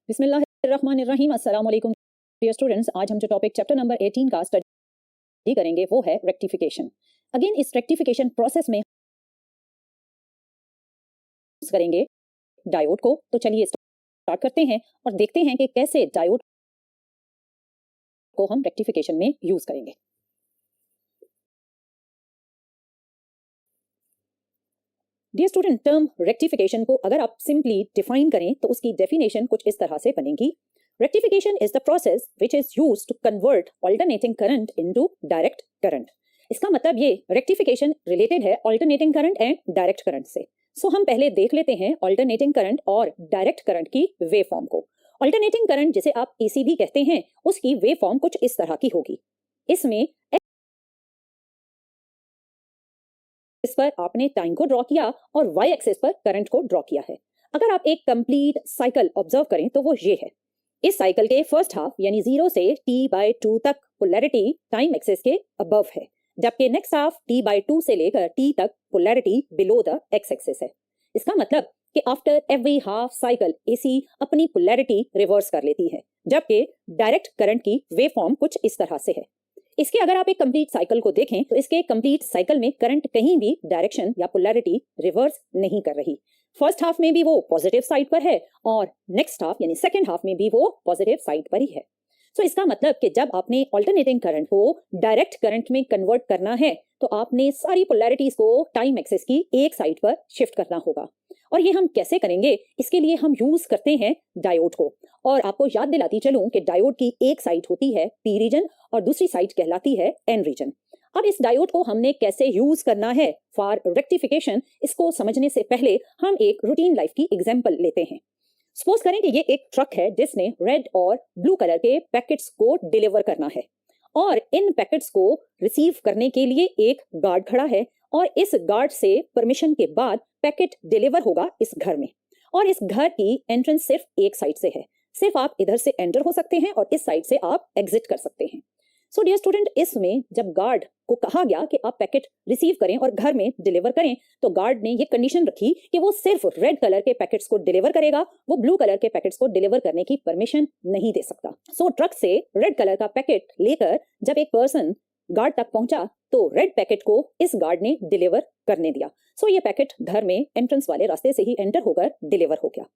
बिस्मिल्लाहिर्रहमानिर्रहीम। अस्सलाम वालेकुम डियर स्टूडेंट्स। आज हम जो टॉपिक चैप्टर नंबर 18 का स्टडी करेंगे वो है रेक्टिफिकेशन। अगेन इस रेक्टिफिकेशन प्रोसेस में करेंगे डायोड को। तो चलिए स्टार्ट करते हैं और देखते हैं कि कैसे डायोड को हम रेक्टिफिकेशन में यूज करेंगे। डियर स्टूडेंट, टर्म रेक्टिफिकेशन को अगर आप सिंपली डिफाइन करें तो उसकी डेफिनेशन कुछ इस तरह से बनेगी। Rectification is the process which is used to convert alternating current into direct current. इसका मतलब ये रेक्टिफिकेशन रिलेटेड है alternating current and direct current से। सो हम पहले देख लेते हैं ऑल्टरनेटिंग करंट और डायरेक्ट करंट की वेव फॉर्म को। ऑल्टरनेटिंग करंट जिसे आप एसी भी कहते हैं, उसकी वेव फॉर्म कुछ इस तरह की होगी। इसमें इस पर आपने टाइम को ड्रॉ किया और वाई एक्सिस पर करंट को ड्रॉ किया है। अगर आप एक कंप्लीट साइकिल ऑब्जर्व करें तो वो ये है। इस साइकिल के फर्स्ट हाफ यानी 0 से t/2 तक पोलैरिटी टाइम एक्सिस के अबव है, जबकि नेक्स्ट हाफ t/2 से लेकर t तक polarity below the x axis है। इसका मतलब कि after every half cycle AC अपनी पोलैरिटी रिवर्स कर लेती है, जबकि डायरेक्ट करंट की वेव फॉर्म कुछ इस तरह से है। इसके अगर आप एक कंप्लीट साइकिल को देखें तो इसके कंप्लीट साइकिल में करंट कहीं भी डायरेक्शन या पोलैरिटी रिवर्स नहीं कर रही। फर्स्ट हाफ में भी वो पॉजिटिव साइड पर है और नेक्स्ट हाफ यानी सेकंड हाफ में भी वो पॉजिटिव साइड पर ही है। सो इसका मतलब कि जब आपने ऑल्टरनेटिंग करंट को डायरेक्ट करंट में कन्वर्ट करना है तो आपने सारी पोलैरिटीज को टाइम एक्सिस की एक साइड पर शिफ्ट करना होगा। और ये हम कैसे करेंगे, इसके लिए हम यूज करते हैं डायोड को। और आपको याद दिलाती चलूं कि डायोड की एक साइड होती है पी रीजन और दूसरी साइड कहलाती है एन रीजन। अब इस डायोड को हमने कैसे यूज करना है फॉर रेक्टिफिकेशन, इसको समझने से पहले हम एक रूटीन लाइफ की एग्जांपल लेते हैं। सपोज करें कि ये एक ट्रक है जिसने रेड और ब्लू कलर के पैकेट्स को डिलीवर करना है और इन पैकेट्स को रिसीव करने के लिए एक गार्ड खड़ा है और इस गार्ड से परमिशन के बाद पैकेट डिलीवर होगा इस घर में। और इस घर की एंट्रेंस सिर्फ एक साइड से है, सिर्फ आप इधर से एंटर हो सकते हैं और इस साइड से आप एग्जिट कर सकते हैं। सो डियर स्टूडेंट, इसमें जब गार्ड को कहा गया कि आप पैकेट रिसीव करें और घर में डिलीवर करें तो गार्ड ने ये कंडीशन रखी कि वो सिर्फ रेड कलर के पैकेट्स को डिलीवर करेगा, वो ब्लू कलर के पैकेट्स को डिलीवर करने की परमिशन नहीं दे सकता। सो ट्रक से रेड कलर का पैकेट लेकर जब एक पर्सन गार्ड तक पहुंचा तो रेड पैकेट को इस गार्ड ने डिलीवर करने दिया। सो ये पैकेट घर में एंट्रेंस वाले रास्ते से ही एंटर होकर डिलीवर हो गया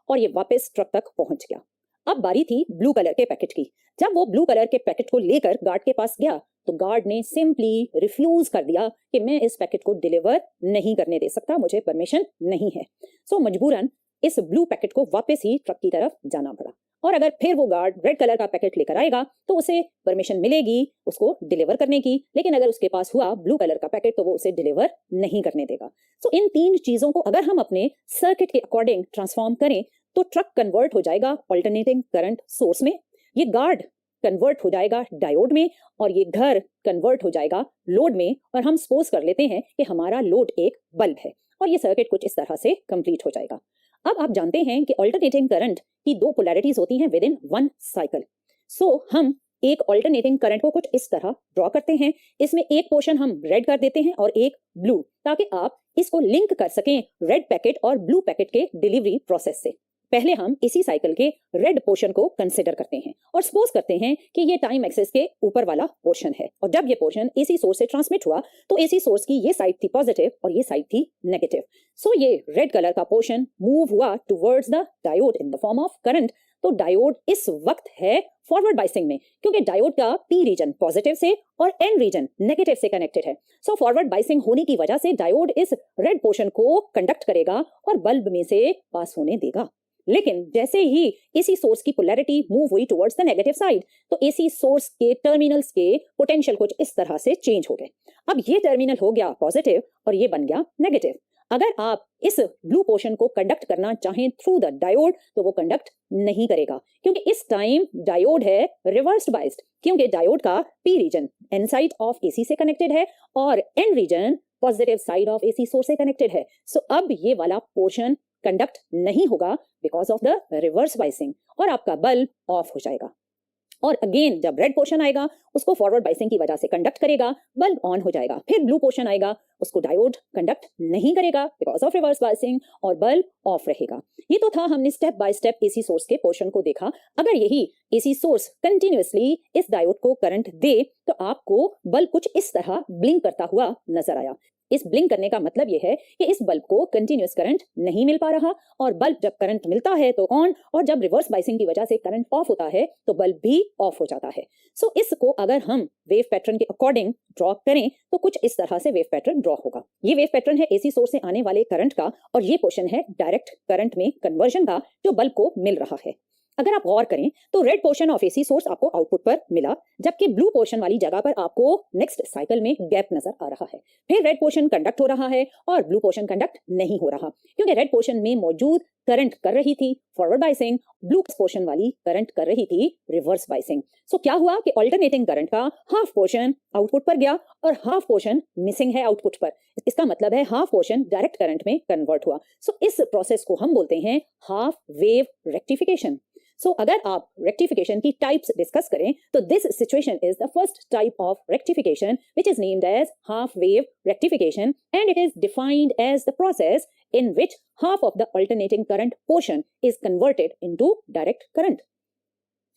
और ये वापस ट्रक तक पहुंच गया। अब बारी थी ब्लू कलर के पैकेट की। जब वो ब्लू कलर के पैकेट को लेकर गार्ड के पास गया तो गार्ड ने सिंपली रिफ्यूज कर दिया कि मैं इस पैकेट को डिलीवर नहीं करने दे सकता, मुझे परमिशन नहीं है। सो मजबूरन इस ब्लू पैकेट को वापस ही ट्रक की तरफ जाना पड़ा। और अगर फिर वो गार्ड रेड कलर का पैकेट लेकर आएगा तो उसे परमिशन मिलेगी उसको डिलीवर करने की, लेकिन अगर उसके पास हुआ ब्लू कलर का पैकेट तो वो उसे डिलीवर नहीं करने देगा। सो इन तीन चीजों को अगर हम अपने सर्किट के अकॉर्डिंग ट्रांसफॉर्म करें तो ट्रक कन्वर्ट हो जाएगा ऑल्टरनेटिंग करंट सोर्स में, ये गार्ड कन्वर्ट हो जाएगा डायोड में और ये घर कन्वर्ट हो जाएगा लोड में। और हम सपोज कर लेते हैं कि हमारा लोड एक बल्ब है और ये सर्किट कुछ इस तरह से कंप्लीट हो जाएगा। अब आप जानते हैं कि ऑल्टरनेटिंग करंट की दो पोलैरिटीज होती हैं विद इन वन साइकिल। सो हम एक ऑल्टरनेटिंग करंट को कुछ इस तरह ड्रॉ करते हैं। इसमें एक पोर्शन हम रेड कर देते हैं और एक ब्लू, ताकि आप इसको लिंक कर सकें रेड पैकेट और ब्लू पैकेट के डिलीवरी प्रोसेस से। पहले हम इसी साइकिल के रेड पोर्शन को कंसिडर करते हैं और सपोज करते हैं कि ये टाइम एक्सिस के ऊपर वाला पोर्शन है और जब ये पोर्शन एसी सोर्स से ट्रांसमिट हुआ तो एसी सोर्स की ये साइड थी पॉजिटिव और ये साइड थी नेगेटिव। सो ये रेड कलर का पोर्शन मूव हुआ towards the diode in the form of current. तो डायोड इस वक्त है फॉरवर्ड बाइसिंग में, क्योंकि डायोड का पी रीजन पॉजिटिव से और एन रीजन नेगेटिव से कनेक्टेड है। सो फॉरवर्ड बाइसिंग होने की वजह से डायोड इस रेड पोर्शन को कंडक्ट करेगा और बल्ब में से पास होने देगा। लेकिन जैसे ही एसी सोर्स की पोलैरिटी मूव हुई टुवर्ड्स द नेगेटिव साइड तो एसी सोर्स के टर्मिनल्स के पोटेंशियल कुछ इस तरह से चेंज हो गए। अब ये टर्मिनल हो गया पॉजिटिव और ये बन गया नेगेटिव। अगर आप इस ब्लू पोर्शन को कंडक्ट करना चाहें थ्रू द डायोड तो वो कंडक्ट नहीं करेगा, क्योंकि इस टाइम डायोड है रिवर्स्ड बाइस्ड, क्योंकि डायोड का P region N side of AC से कनेक्टेड है और N region positive side of AC source से कनेक्टेड है। सो अब ये वाला पोर्शन कंडक्ट नहीं होगा because of the reverse biasing और आपका बल्ब ऑफ हो जाएगा। और अगेन जब रेड पोर्शन आएगा उसको फॉरवर्ड बायसिंग की वजह से कंडक्ट करेगा, बल्ब ऑन हो जाएगा। फिर ब्लू पोर्शन आएगा, उसको डायोड कंडक्ट नहीं करेगा बिकॉज ऑफ रिवर्स बायसिंग और बल्ब ऑफ रहेगा। ये तो था, हमने step by step AC source के पोर्शन को देखा। अगर यही एसी सोर्स कंटिन्यूअसली इस डायोड को करंट दे तो आपको बल्ब कुछ इस तरह ब्लिंक करता हुआ नजर आया। इस ब्लिंक करने का मतलब यह है कि इस बल्ब को कंटिन्यूअस करंट नहीं मिल पा रहा, और बल्ब जब करंट मिलता है तो ऑन, और जब रिवर्स बायसिंग की वजह से करंट ऑफ होता है तो बल्ब भी ऑफ हो जाता है। सो इसको अगर हम वेव पैटर्न के अकॉर्डिंग ड्रॉ करें तो कुछ इस तरह से वेव पैटर्न ड्रॉ होगा। ये वेव पैटर्न है एसी सोर्स से आने वाले करंट का, और ये पोर्शन है डायरेक्ट करंट में कन्वर्जन का जो बल्ब को मिल रहा है। अगर आप गौर करें तो red portion of AC source आपको आउटपुट पर मिला, जबकि ब्लू पोर्शन वाली जगह पर आपको नेक्स्ट साइकिल में गैप नजर आ रहा है। फिर रेड पोर्शन कंडक्ट हो रहा है और ब्लू पोर्शन कंडक्ट नहीं हो रहा, क्योंकि रेड पोर्शन में मौजूद करंट कर रही थी फॉरवर्ड बायसिंग, ब्लू पोर्शन वाली करंट कर रही थी रिवर्स बायसिंग। सो क्या हुआ कि अल्टरनेटिंग करंट का हाफ पोर्शन आउटपुट पर गया और हाफ पोर्शन मिसिंग है आउटपुट पर। इसका मतलब है हाफ पोर्शन डायरेक्ट करंट में कन्वर्ट हुआ। सो इस प्रोसेस को हम बोलते हैं हाफ वेव रेक्टिफिकेशन। सो अगर आप रेक्टिफिकेशन की टाइप्स डिस्कस करें तो this situation is the first type of rectification which is named as half wave rectification, and it is defined as the process in which half of the alternating current portion is converted into direct current.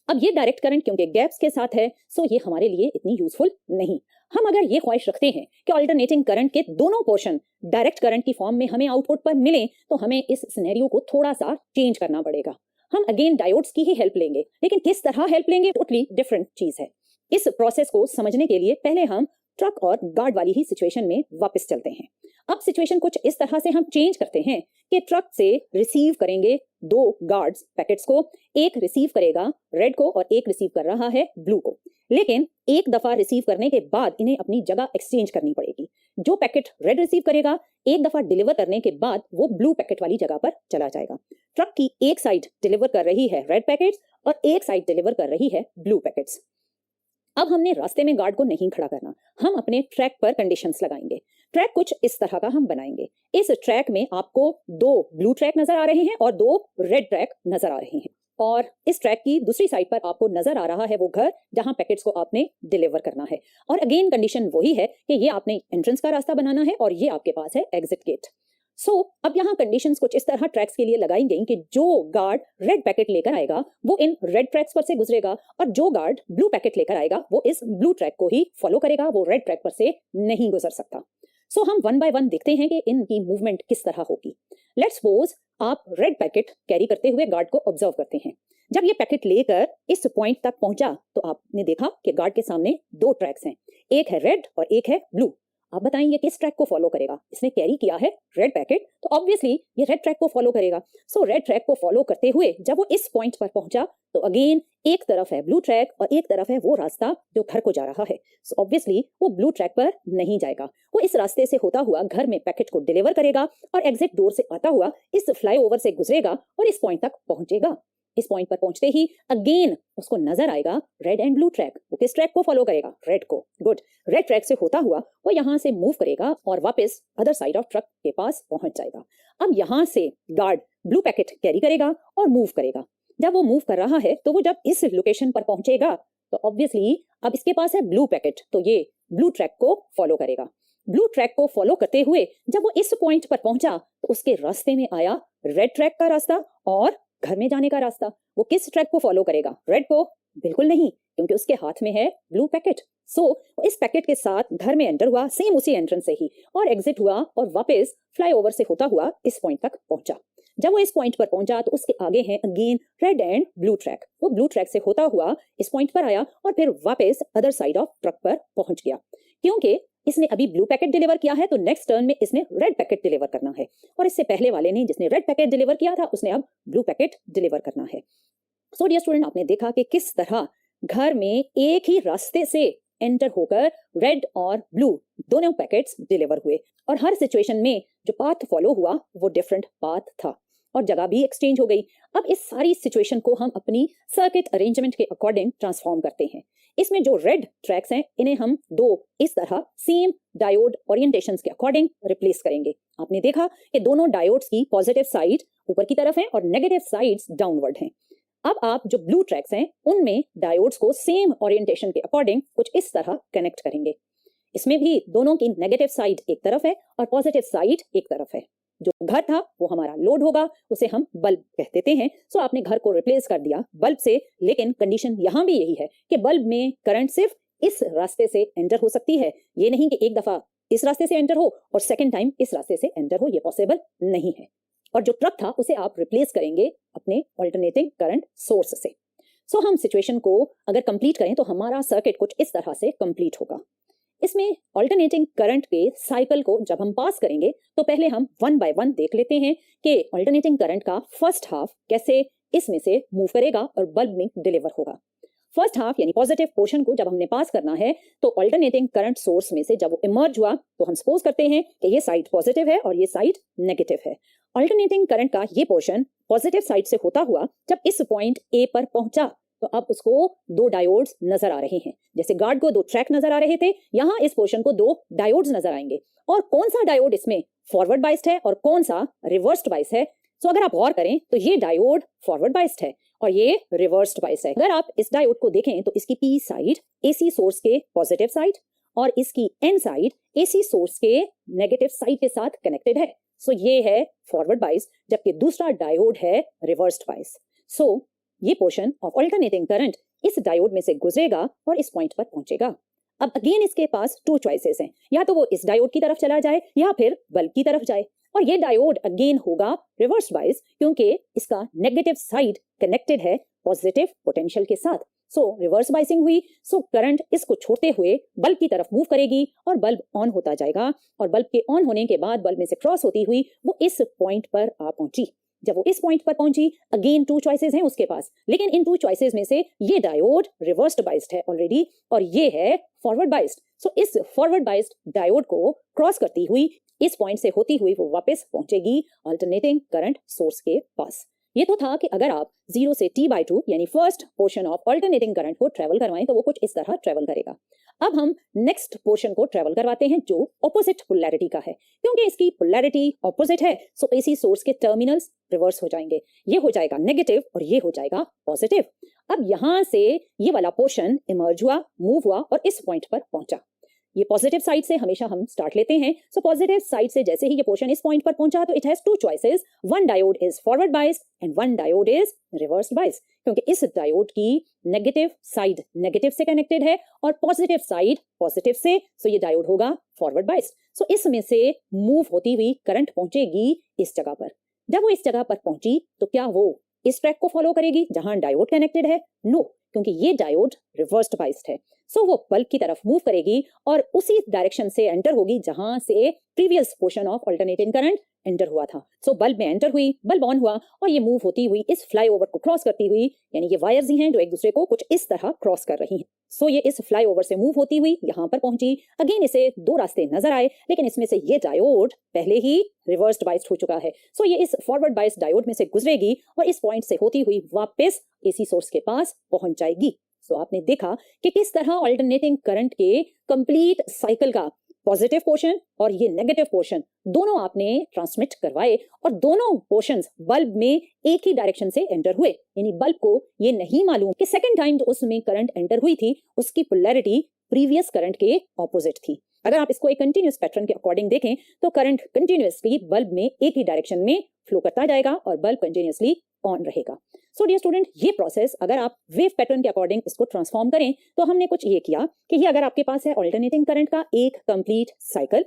अब ये direct current क्योंकि gaps के साथ है, सो ये हमारे लिए इतनी यूजफुल नहीं। हम अगर ये ख्वाहिश रखते हैं कि अल्टरनेटिंग करंट के दोनों पोर्शन डायरेक्ट करंट की फॉर्म में हमें आउटपुट पर मिले, तो हमें इस सिनेरियो को थोड़ा सा चेंज करना पड़ेगा। हम अगेन डायोड्स की ही हेल्प लेंगे, लेकिन किस तरह हेल्प लेंगे टोटली डिफरेंट चीज है। इस प्रोसेस को समझने के लिए पहले हम ट्रक और गार्ड वाली ही सिचुएशन में वापस चलते हैं। अब सिचुएशन कुछ इस तरह से हम चेंज करते हैं कि ट्रक से रिसीव करेंगे दो गार्ड्स पैकेट्स को, एक रिसीव करेगा रेड को और एक रिसीव कर रहा है ब्लू को। लेकिन एक दफा रिसीव करने के बाद इन्हें अपनी जगह एक्सचेंज करनी पड़ेगी। जो पैकेट रेड रिसीव करेगा एक दफा डिलीवर करने के बाद वो ब्लू पैकेट वाली जगह पर चला जाएगा। ट्रक की एक साइड डिलीवर कर रही है रेड पैकेट्स और एक साइड डिलीवर कर रही है ब्लू पैकेट्स। अब हमने रास्ते में गार्ड को नहीं खड़ा करना, हम अपने ट्रैक पर कंडीशंस लगाएंगे। ट्रैक कुछ इस तरह का हम बनाएंगे। इस ट्रैक में आपको दो ब्लू ट्रैक नजर आ रहे हैं और दो रेड ट्रैक नजर आ रहे हैं, और इस ट्रैक की दूसरी साइड पर आपको नजर आ रहा है वो घर जहां पैकेट्स को आपने डिलीवर करना है। और अगेन कंडीशन वही है कि ये आपने एंट्रेंस का रास्ता बनाना है और ये आपके पास है एग्जिट गेट। सो अब यहाँ कंडीशंस कुछ इस तरह ट्रैक्स के लिए लगाई गई कि जो गार्ड रेड पैकेट लेकर आएगा वो इन रेड ट्रैक्स पर से गुजरेगा, और जो गार्ड ब्लू पैकेट लेकर आएगा वो इस ब्लू ट्रैक को ही फॉलो करेगा, वो रेड ट्रैक पर से नहीं गुजर सकता। सो हम वन बाय वन देखते हैं कि इनकी मूवमेंट किस तरह होगी। लेट्स सपोज आप रेड पैकेट कैरी करते हुए गार्ड को ऑब्जर्व करते हैं। जब ये पैकेट लेकर इस पॉइंट तक पहुंचा तो आपने देखा कि गार्ड के सामने दो ट्रैक्स हैं, एक है रेड और एक है ब्लू। आप बताएं ये किस ट्रैक को फॉलो करेगा? इसने कैरी किया है रेड पैकेट, तो ऑब्वियसली ये रेड ट्रैक को फॉलो करेगा। सो रेड ट्रैक को फॉलो करते हुए जब वो इस पॉइंट पर पहुंचा तो अगेन एक तरफ है ब्लू ट्रैक और एक तरफ है वो रास्ता जो घर को जा रहा है। सो ऑब्वियसली वो ब्लू ट्रैक पर नहीं जाएगा, वो इस रास्ते से होता हुआ घर में पैकेट को डिलीवर करेगा और एग्जिट डोर से आता हुआ इस फ्लाईओवर से गुजरेगा और इस पॉइंट तक पहुंचेगा। इस पॉइंट पर पहुंचते ही अगेन उसको नजर आएगा रेड एंड ब्लू ट्रैक। वो किस ट्रैक को फॉलो करेगा? रेड को। गुड। रेड ट्रैक से होता हुआ वो यहां से मूव करेगा और वापस अदर साइड ऑफ ट्रक के पास पहुंच जाएगा। अब यहां से गार्ड ब्लू पैकेट कैरी करेगा और मूव करेगा। जब वो मूव कर रहा है तो वो जब इस लोकेशन पर पहुंचेगा तो ऑब्वियसली अब इसके पास है ब्लू पैकेट, तो ये ब्लू ट्रैक को फॉलो करेगा। ब्लू ट्रैक को फॉलो करते हुए जब वो इस पॉइंट पर पहुंचा तो उसके रास्ते में आया रेड ट्रैक का रास्ता और घर में जाने का रास्ता। वो किस ट्रैक को फॉलो करेगा? रेड को? बिल्कुल नहीं, क्योंकि उसके हाथ में है ब्लू पैकेट। सो वो इस पैकेट के साथ घर में एंटर हुआ, सेम उसी एंट्रेंस से ही, और एग्जिट हुआ और वापस फ्लाईओवर से होता हुआ इस पॉइंट तक पहुंचा। जब वो इस पॉइंट पर पहुंचा तो उसके आगे है again red and blue track. वो ब्लू ट्रैक से होता हुआ इस पॉइंट पर आया और फिर वापस अदर साइड ऑफ ट्रक पर पहुंच गया। क्योंकि इसने अभी ब्लू पैकेट डिलीवर किया है तो नेक्स्ट टर्न में इसने रेड पैकेट डिलीवर करना है, और इससे पहले वाले ने जिसने रेड पैकेट डिलीवर किया था उसने अब ब्लू पैकेट डिलीवर करना है। सो डियर स्टूडेंट, आपने देखा कि किस तरह घर में एक ही रास्ते से एंटर होकर रेड और ब्लू दोनों पैकेट्स डिलीवर हुए, और हर सिचुएशन में जो पाथ फॉलो हुआ वो डिफरेंट पाथ था और जगह भी एक्सचेंज हो गई। अब इस सारी सिचुएशन को हम अपनी सर्किट अरेंजमेंट के अकॉर्डिंग ट्रांसफॉर्म करते हैं। इसमें जो रेड ट्रैक्स हैं इन्हें हम दो इस तरह सेम डायोड ओरिएंटेशंस के अकॉर्डिंग रिप्लेस करेंगे। आपने देखा कि दोनों डायोड्स की पॉजिटिव साइड ऊपर की तरफ है और नेगेटिव साइड्स डाउनवर्ड हैं। अब आप जो ब्लू ट्रैक्स हैं उनमें डायोड्स को सेम ओरिएंटेशन के अकॉर्डिंग कुछ इस तरह कनेक्ट करेंगे। इसमें भी दोनों की नेगेटिव साइड एक तरफ है और पॉजिटिव साइड एक तरफ है। जो घर था वो हमारा लोड होगा, उसे हम बल्ब कह देते हैं। सो आपने घर को रिप्लेस कर दिया बल्ब से, लेकिन कंडीशन यहाँ भी यही है कि बल्ब में करंट सिर्फ इस रास्ते से एंटर हो सकती है। ये नहीं कि एक दफा इस रास्ते से एंटर हो और सेकंड टाइम इस रास्ते से एंटर हो, ये पॉसिबल नहीं है। और जो ट्रक था उसे आप रिप्लेस करेंगे अपने ऑल्टरनेटिंग करंट सोर्स से। सो हम सिचुएशन को अगर कंप्लीट करें तो हमारा सर्किट कुछ इस तरह से कंप्लीट होगा। इसमें ऑल्टरनेटिंग करंट के साइकिल को जब हम पास करेंगे तो पहले हम वन बाय वन देख लेते हैं कि ऑल्टरनेटिंग करंट का फर्स्ट हाफ कैसे इसमें से मूव करेगा और बल्ब में डिलीवर होगा। फर्स्ट हाफ यानी पॉजिटिव पोर्शन को जब हमने पास करना है तो ऑल्टरनेटिंग करंट सोर्स में से जब वो इमर्ज हुआ तो हम सपोज करते हैं कि ये साइड पॉजिटिव है और ये साइड नेगेटिव है। ऑल्टरनेटिंग करंट का ये पोर्शन पॉजिटिव साइड से होता हुआ जब इस पॉइंट ए पर पहुंचा तो अब उसको दो डायोड्स नजर आ रहे हैं। जैसे गार्ड को दो ट्रैक नजर आ रहे थे, यहाँ इस पोर्शन को दो डायोड्स नजर आएंगे। और कौन सा डायोड इसमें फॉरवर्ड बाइस्ड है और कौन सा रिवर्स्ड बाइस्ड है? सो अगर आप गौर करें तो ये डायोड फॉरवर्ड बाइस्ड है और ये रिवर्स्ड बाइस्ड है। अगर आप इस डायोड को देखें तो इसकी पी साइड एसी सोर्स के पॉजिटिव साइड और इसकी एन साइड एसी सोर्स के नेगेटिव साइड के साथ कनेक्टेड है। सो ये है फॉरवर्ड बाइस्ड, जबकि दूसरा डायोड है रिवर्स्ड बाइस्ड। सो ये पोर्शन ऑफ ऑल्टरनेटिंग करंट इस डायोड में से गुजरेगा और इस पॉइंट पर पहुंचेगा। अब अगेन इसके पास टू चॉइसेस हैं, या तो वो इस डायोड की तरफ चला जाए या फिर बल्ब की तरफ जाए। और ये डायोड अगेन होगा रिवर्स बाइस क्योंकि इसका नेगेटिव साइड कनेक्टेड है पॉजिटिव पोटेंशियल के साथ। सो रिवर्स बाइसिंग हुई, सो करंट इसको छोड़ते हुए बल्ब की तरफ मूव करेगी और बल्ब ऑन होता जाएगा। और बल्ब के ऑन होने के बाद बल्ब में से क्रॉस होती हुई वो इस पॉइंट पर आ पहुंची। जब वो इस पॉइंट पर पहुंची अगेन टू चॉइसेस हैं उसके पास, लेकिन इन टू चॉइसेस में से ये डायोड रिवर्स्ड बाइस्ड है ऑलरेडी और ये है फॉरवर्ड बाइस्ड। सो इस फॉरवर्ड बाइस्ड डायोड को क्रॉस करती हुई इस पॉइंट से होती हुई वो वापस पहुंचेगी अल्टरनेटिंग करंट सोर्स के पास। ये तो था कि अगर आप 0 से t/2 यानी first portion of alternating current को ट्रेवल करवाएं तो वो कुछ इस तरह ट्रेवल करेगा। अब हम नेक्स्ट पोर्शन को ट्रेवल करवाते हैं जो ऑपोजिट पोलैरिटी का है। क्योंकि इसकी पोलैरिटी ऑपोजिट है सो एसी सोर्स के टर्मिनल्स रिवर्स हो जाएंगे, ये हो जाएगा नेगेटिव और ये हो जाएगा पॉजिटिव। अब यहां से ये वाला पोर्शन इमर्ज हुआ, मूव हुआ और इस पॉइंट पर पहुंचा। ये पॉजिटिव साइड से हमेशा हम स्टार्ट लेते हैं। सो पॉजिटिव साइड से जैसे ही ये पोर्शन इस पॉइंट पर पहुंचा तो it has two choices, one diode is forward biased and one diode is reverse biased. क्योंकि इस डायोड की नेगेटिव साइड नेगेटिव से कनेक्टेड है और पॉजिटिव साइड पॉजिटिव से, सो ये डायोड होगा फॉरवर्ड बाइस्ड। सो इसमें से मूव होती हुई करंट पहुंचेगी इस जगह पर। जब वो इस जगह पर पहुंची तो क्या वो इस ट्रैक को फॉलो करेगी जहां डायोड कनेक्टेड है? नो, क्योंकि ये डायोड रिवर्स्ड बाइस्ड है। सो वो बल्ब की तरफ मूव करेगी और उसी डायरेक्शन से एंटर होगी जहां से previous portion of alternating current enter हुआ था। सो बल्ब में एंटर हुई, बल्ब ऑन हुआ और ये मूव होती हुई इस फ्लाईओवर को क्रॉस करती हुई, यानी ये वायर्स ही हैं जो एक दूसरे को कुछ इस तरह क्रॉस कर रही हैं। सो ये इस फ्लाईओवर से मूव होती हुई यहाँ पर पहुंची। अगेन इसे दो रास्ते नजर आए, लेकिन इसमें से ये डायोड पहले ही रिवर्स्ड बाइस्ड हो चुका है। सो ये इस फॉरवर्ड बाइस्ड डायोड में से गुजरेगी और इस पॉइंट से होती हुई वापस एसी सोर्स के पास पहुंच जाएगी। सो आपने देखा कि किस तरह अल्टरनेटिंग करंट के कंप्लीट साइकिल का पॉजिटिव पोर्शन और ये नेगेटिव पोर्शन दोनों आपने ट्रांसमिट करवाए और दोनों पोर्शंस बल्ब में एक ही डायरेक्शन से एंटर हुए। यानी बल्ब को ये नहीं मालूम कि सेकंड टाइम जो उसमें करंट एंटर हुई थी उसकी पोलैरिटी प्रीवियस करंट के ऑपोजिट थी। अगर आप इसको एक कंटिन्यूअस पैटर्न के अकॉर्डिंग देखें तो करंट कंटिन्यूअसली बल्ब में एक ही डायरेक्शन में फ्लो करता जाएगा और बल्ब कंटिन्यूअसली ऑन रहेगा। सो डियर स्टूडेंट, ये प्रोसेस अगर आप वेव पैटर्न के अकॉर्डिंग इसको ट्रांसफॉर्म करें तो हमने कुछ ये किया कि ये अगर आपके पास है अल्टरनेटिंग करंट का एक कंप्लीट साइकिल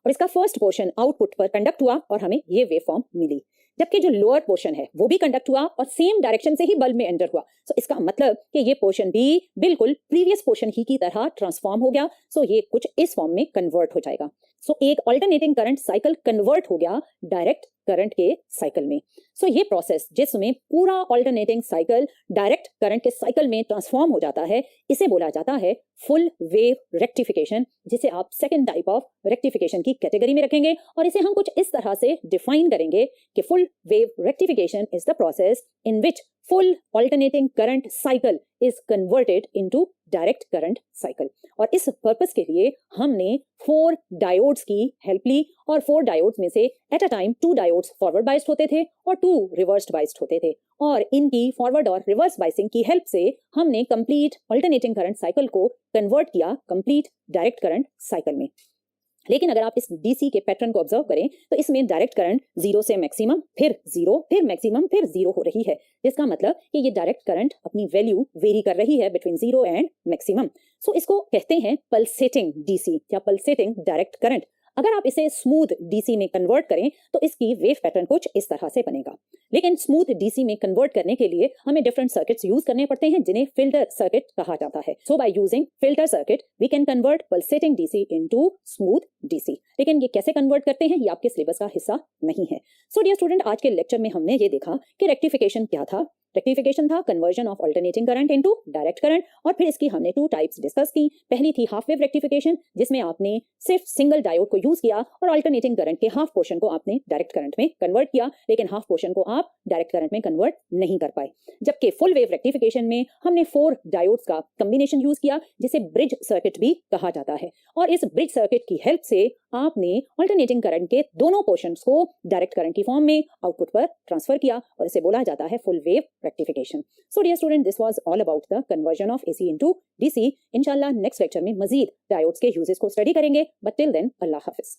और इसका फर्स्ट पोर्शन आउटपुट पर कंडक्ट हुआ और हमें ये वेव फॉर्म मिली, जबकि जो लोअर पोर्शन है वो भी कंडक्ट हुआ और सेम डायरेक्शन से ही बल्ब में एंटर हुआ। सो इसका मतलब कि ये पोर्शन भी बिल्कुल प्रीवियस पोर्शन ही की तरह ट्रांसफॉर्म हो गया। सो ये कुछ इस फॉर्म में कन्वर्ट हो जाएगा। सो एक अल्टरनेटिंग करंट साइकिल कन्वर्ट हो गया डायरेक्ट करंट के साइकिल में। सो ये प्रोसेस जिसमें पूरा अल्टरनेटिंग साइकिल डायरेक्ट करंट के साइकिल में ट्रांसफॉर्म हो जाता है, इसे बोला जाता है फुल वेव रेक्टिफिकेशन, जिसे आप सेकंड टाइप ऑफ रेक्टिफिकेशन की कैटेगरी में रखेंगे। और इसे हम कुछ इस तरह से डिफाइन करेंगे कि full wave rectification is the process in which full alternating current cycle is converted into direct current cycle. और इस पर्पस के लिए हमने 4 डायोड्स की हेल्प ली और 4 डायोड्स में से at a time 2 diodes forward biased होते थे और 2 रिवर्स्ड बाइस्ड होते थे और इनकी फॉरवर्ड और रिवर्स बाइसिंग की हेल्प से हमने कंप्लीट अल्टरनेटिंग करंट साइकिल को कन्वर्ट किया कंप्लीट डायरेक्ट करंट साइकिल में। लेकिन अगर आप इस डीसी के पैटर्न को ऑब्जर्व करें तो इसमें डायरेक्ट करंट 0 से मैक्सिमम, फिर 0, फिर मैक्सिमम, फिर 0 हो रही है, जिसका मतलब कि ये डायरेक्ट करंट अपनी वैल्यू वेरी कर रही है बिटवीन 0 एंड मैक्सिमम। सो इसको कहते हैं पल्सेटिंग डीसी या पल्सेटिंग डायरेक्ट करंट। अगर आप इसे स्मूथ डीसी में कन्वर्ट करें तो इसकी वेव पैटर्न कुछ इस तरह से बनेगा। लेकिन स्मूथ डीसी में कन्वर्ट करने के लिए हमें डिफरेंट सर्किट्स यूज करने पड़ते हैं जिन्हें फिल्टर सर्किट कहा जाता है। So by using filter circuit we can convert pulsating DC into smooth DC. लेकिन ये कैसे कन्वर्ट करते हैं ये आपके सिलेबस का हिस्सा नहीं है। सो डियर स्टूडेंट, आज के लेक्चर में हमने ये देखा कि रेक्टिफिकेशन क्या था। रेक्टिफिकेशन था conversion of alternating current into direct current और फिर इसकी हमने 2 टाइप्स डिस्कस की। पहली थी हाफ वेव रेक्टिफिकेशन जिसमें आपने सिर्फ सिंगल डायोड को यूज किया और अल्टरनेटिंग करंट के हाफ पोर्शन को आपने डायरेक्ट करंट में कन्वर्ट किया, लेकिन हाफ पोर्शन को आप डायरेक्ट करंट में कन्वर्ट नहीं कर पाए। जबकि फुल वेव रेक्टिफिकेशन में हमने 4 डायोड्स का कॉम्बिनेशन यूज किया जिसे ब्रिज सर्किट भी कहा जाता है और इस ब्रिज सर्किट की हेल्प से आपने अल्टरनेटिंग करंट के दोनों पोर्शंस को डायरेक्ट करंट की फॉर्म में आउटपुट पर ट्रांसफर किया और इसे बोला जाता है full wave rectification. So dear student, this was all about the conversion of AC into DC. इंशाल्लाह नेक्स्ट लेक्चर में मजीद डायोड्स के यूजेस को स्टडी करेंगे, बट टिल देन अल्लाह हाफिज।